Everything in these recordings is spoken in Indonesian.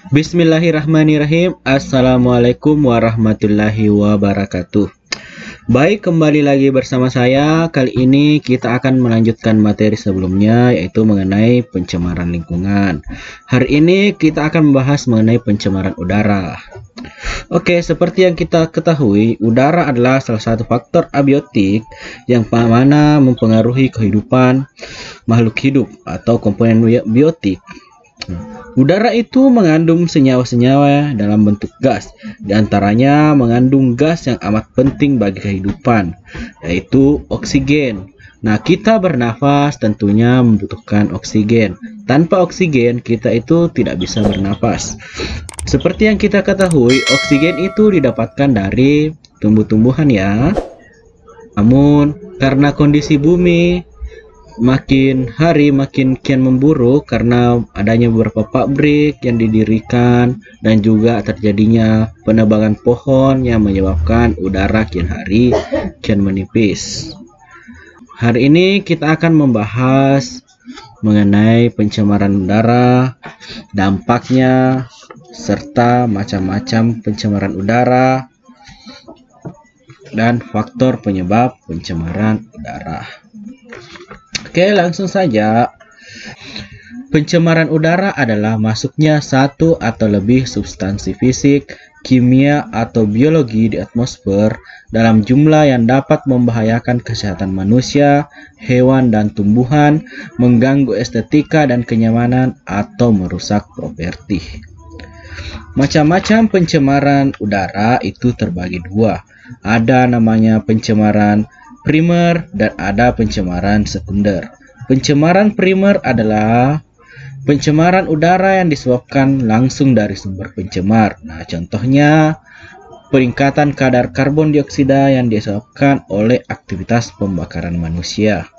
Bismillahirrahmanirrahim. Assalamualaikum warahmatullahi wabarakatuh. Baik, kembali lagi bersama saya. Kali ini kita akan melanjutkan materi sebelumnya, yaitu mengenai pencemaran lingkungan. Hari ini kita akan membahas mengenai pencemaran udara. Oke, seperti yang kita ketahui, udara adalah salah satu faktor abiotik yang mana mempengaruhi kehidupan makhluk hidup atau komponen biotik. Udara itu mengandung senyawa-senyawa dalam bentuk gas, diantaranya mengandung gas yang amat penting bagi kehidupan, yaitu oksigen. Nah, kita bernafas tentunya membutuhkan oksigen. Tanpa oksigen, kita itu tidak bisa bernafas. Seperti yang kita ketahui, oksigen itu didapatkan dari tumbuh-tumbuhan ya. Namun, karena kondisi bumi makin hari makin kian memburuk karena adanya beberapa pabrik yang didirikan dan juga terjadinya penebangan pohon yang menyebabkan udara kian hari kian menipis. Hari ini kita akan membahas mengenai pencemaran udara, dampaknya, serta macam-macam pencemaran udara dan faktor penyebab pencemaran udara. Oke, langsung saja. Pencemaran udara adalah masuknya satu atau lebih substansi fisik, kimia, atau biologi di atmosfer dalam jumlah yang dapat membahayakan kesehatan manusia, hewan, dan tumbuhan, mengganggu estetika dan kenyamanan, atau merusak properti. Macam-macam pencemaran udara itu terbagi dua. Ada namanya pencemaran primer dan ada pencemaran sekunder. Pencemaran primer adalah pencemaran udara yang disebabkan langsung dari sumber pencemar. Nah, contohnya peningkatan kadar karbon dioksida yang disebabkan oleh aktivitas pembakaran manusia.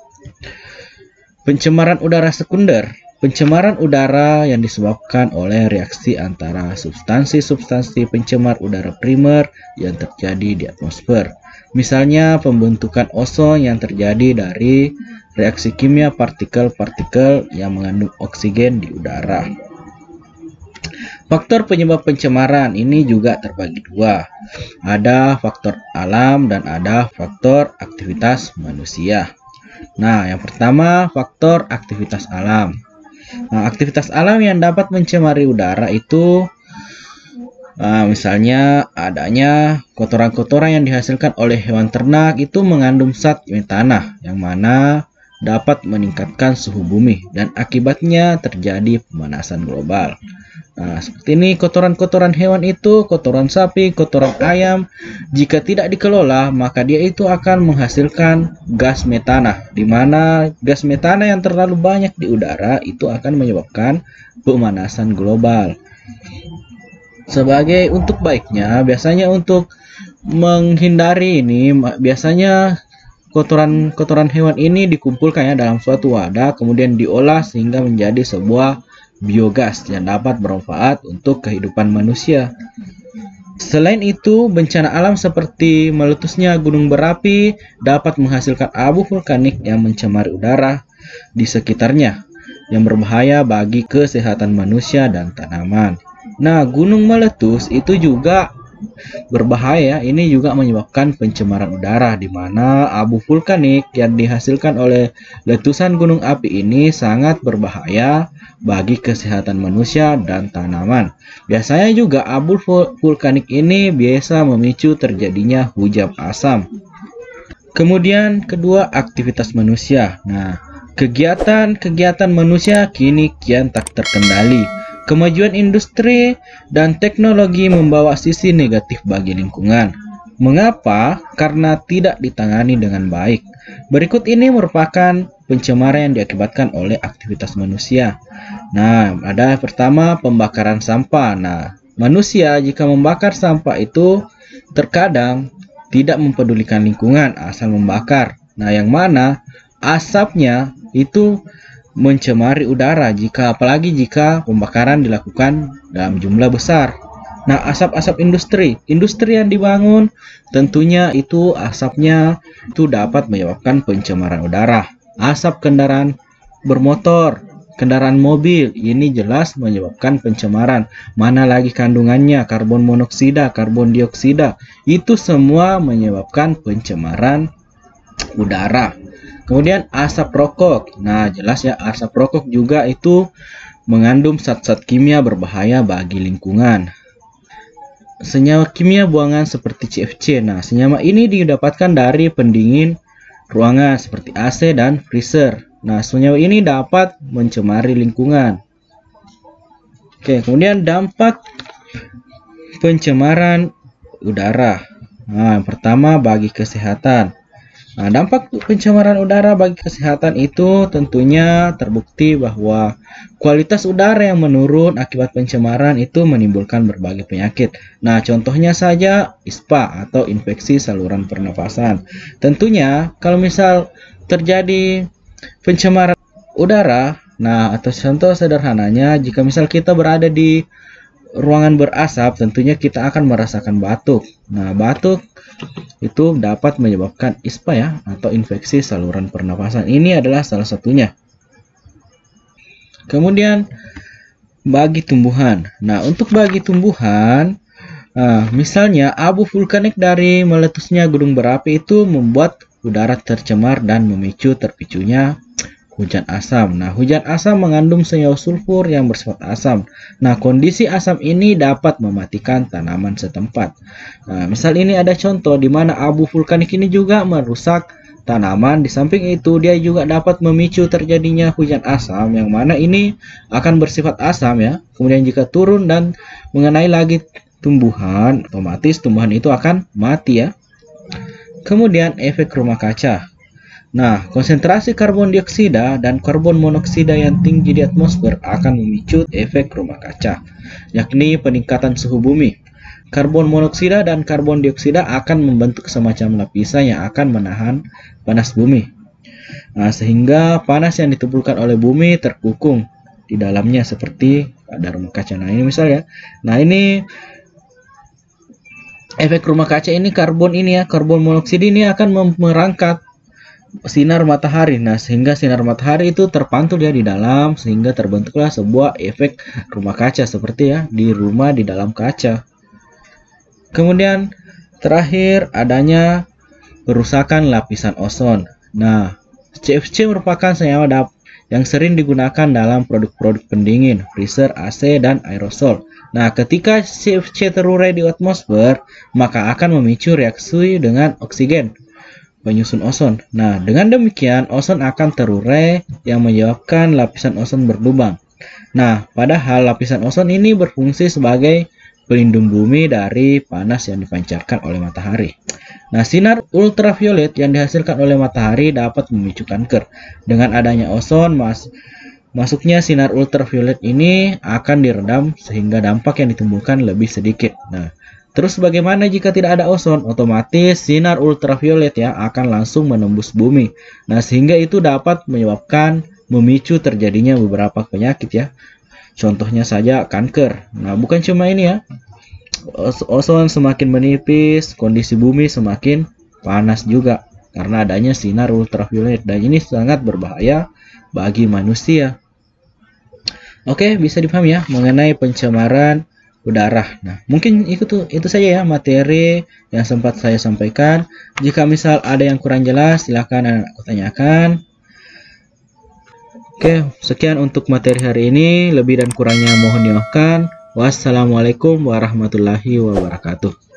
Pencemaran udara sekunder, pencemaran udara yang disebabkan oleh reaksi antara substansi-substansi pencemar udara primer yang terjadi di atmosfer. Misalnya pembentukan ozon yang terjadi dari reaksi kimia partikel-partikel yang mengandung oksigen di udara. Faktor penyebab pencemaran ini juga terbagi dua. Ada faktor alam dan ada faktor aktivitas manusia. Nah, yang pertama faktor aktivitas alam. Nah, aktivitas alam yang dapat mencemari udara itu misalnya adanya kotoran-kotoran yang dihasilkan oleh hewan ternak itu mengandung zat metana yang mana dapat meningkatkan suhu bumi dan akibatnya terjadi pemanasan global. Nah, seperti ini kotoran-kotoran hewan itu, kotoran sapi, kotoran ayam, jika tidak dikelola maka dia itu akan menghasilkan gas metana, di mana gas metana yang terlalu banyak di udara itu akan menyebabkan pemanasan global. Sebagai untuk baiknya, biasanya untuk menghindari ini, biasanya kotoran hewan ini dikumpulkan ya dalam suatu wadah, kemudian diolah sehingga menjadi sebuah biogas yang dapat bermanfaat untuk kehidupan manusia. Selain itu, bencana alam seperti meletusnya gunung berapi dapat menghasilkan abu vulkanik yang mencemari udara di sekitarnya, yang berbahaya bagi kesehatan manusia dan tanaman. Nah, gunung meletus itu juga berbahaya. Ini juga menyebabkan pencemaran udara, di mana abu vulkanik yang dihasilkan oleh letusan gunung api ini sangat berbahaya bagi kesehatan manusia dan tanaman. Biasanya juga abu vulkanik ini biasa memicu terjadinya hujan asam. Kemudian kedua, aktivitas manusia. Nah, kegiatan manusia kini kian tak terkendali. Kemajuan industri dan teknologi membawa sisi negatif bagi lingkungan. Mengapa? Karena tidak ditangani dengan baik. Berikut ini merupakan pencemaran yang diakibatkan oleh aktivitas manusia. Nah, ada pertama pembakaran sampah. Nah, manusia jika membakar sampah itu terkadang tidak mempedulikan lingkungan asal membakar. Nah, yang mana asapnya itu mencemari udara apalagi jika pembakaran dilakukan dalam jumlah besar. Nah, asap-asap industri yang dibangun tentunya itu asapnya itu dapat menyebabkan pencemaran udara. Asap kendaraan bermotor kendaraan mobil, ini jelas menyebabkan pencemaran. Mana lagi kandungannya, karbon monoksida, karbon dioksida, itu semua menyebabkan pencemaran udara. Kemudian asap rokok. Nah, jelas ya, asap rokok juga itu mengandung zat-zat kimia berbahaya bagi lingkungan. Senyawa kimia buangan seperti CFC. Nah, senyawa ini didapatkan dari pendingin ruangan seperti AC dan freezer. Nah, senyawa ini dapat mencemari lingkungan. Oke, kemudian dampak pencemaran udara. Nah, yang pertama bagi kesehatan. Nah, dampak pencemaran udara bagi kesehatan itu tentunya terbukti bahwa kualitas udara yang menurun akibat pencemaran itu menimbulkan berbagai penyakit. Nah, contohnya saja ISPA atau infeksi saluran pernafasan. Tentunya kalau misal terjadi pencemaran udara, nah atau contoh sederhananya jika misal kita berada di ruangan berasap, tentunya kita akan merasakan batuk. Nah, batuk itu dapat menyebabkan ISPA ya, atau infeksi saluran pernafasan. Ini adalah salah satunya. Kemudian bagi tumbuhan. Nah, untuk bagi tumbuhan, misalnya abu vulkanik dari meletusnya gunung berapi itu membuat udara tercemar dan memicu terpicunya hujan asam. Nah, hujan asam mengandung senyawa sulfur yang bersifat asam. Nah, kondisi asam ini dapat mematikan tanaman setempat. Nah, misal ini ada contoh di mana abu vulkanik ini juga merusak tanaman. Di samping itu, dia juga dapat memicu terjadinya hujan asam yang mana ini akan bersifat asam ya. Kemudian jika turun dan mengenai lagi tumbuhan, otomatis tumbuhan itu akan mati ya. Kemudian efek rumah kaca. Nah, konsentrasi karbon dioksida dan karbon monoksida yang tinggi di atmosfer akan memicu efek rumah kaca, yakni peningkatan suhu bumi. Karbon monoksida dan karbon dioksida akan membentuk semacam lapisan yang akan menahan panas bumi. Nah, sehingga panas yang ditimbulkan oleh bumi terkukung di dalamnya seperti pada rumah kaca. Nah, ini misalnya. Nah, ini efek rumah kaca ini karbon ini ya, karbon monoksida ini akan merangkap sinar matahari. Nah, sehingga sinar matahari itu terpantul ya di dalam, sehingga terbentuklah sebuah efek rumah kaca seperti ya di rumah di dalam kaca. Kemudian terakhir adanya kerusakan lapisan ozon. Nah, CFC merupakan senyawa yang sering digunakan dalam produk-produk pendingin, freezer, AC, dan aerosol. Nah, ketika CFC terurai di atmosfer, maka akan memicu reaksi dengan oksigen, penyusun ozon. Nah, dengan demikian ozon akan terurai yang menyebabkan lapisan ozon berlubang. Nah, padahal lapisan ozon ini berfungsi sebagai pelindung bumi dari panas yang dipancarkan oleh matahari. Nah, sinar ultraviolet yang dihasilkan oleh matahari dapat memicu kanker. Dengan adanya ozon, masuknya sinar ultraviolet ini akan diredam sehingga dampak yang ditimbulkan lebih sedikit. Nah, terus bagaimana jika tidak ada ozon? Otomatis sinar ultraviolet ya akan langsung menembus bumi. Nah, sehingga itu dapat menyebabkan memicu terjadinya beberapa penyakit ya. Contohnya saja kanker. Nah, bukan cuma ini ya. Ozon semakin menipis, kondisi bumi semakin panas juga karena adanya sinar ultraviolet, dan ini sangat berbahaya bagi manusia. Oke, bisa dipahami ya mengenai pencemaran udara. Nah, mungkin itu saja ya materi yang sempat saya sampaikan. Jika misal ada yang kurang jelas, silakan aku tanyakan. Oke, sekian untuk materi hari ini. Lebih dan kurangnya mohon dimaafkan. Wassalamualaikum warahmatullahi wabarakatuh.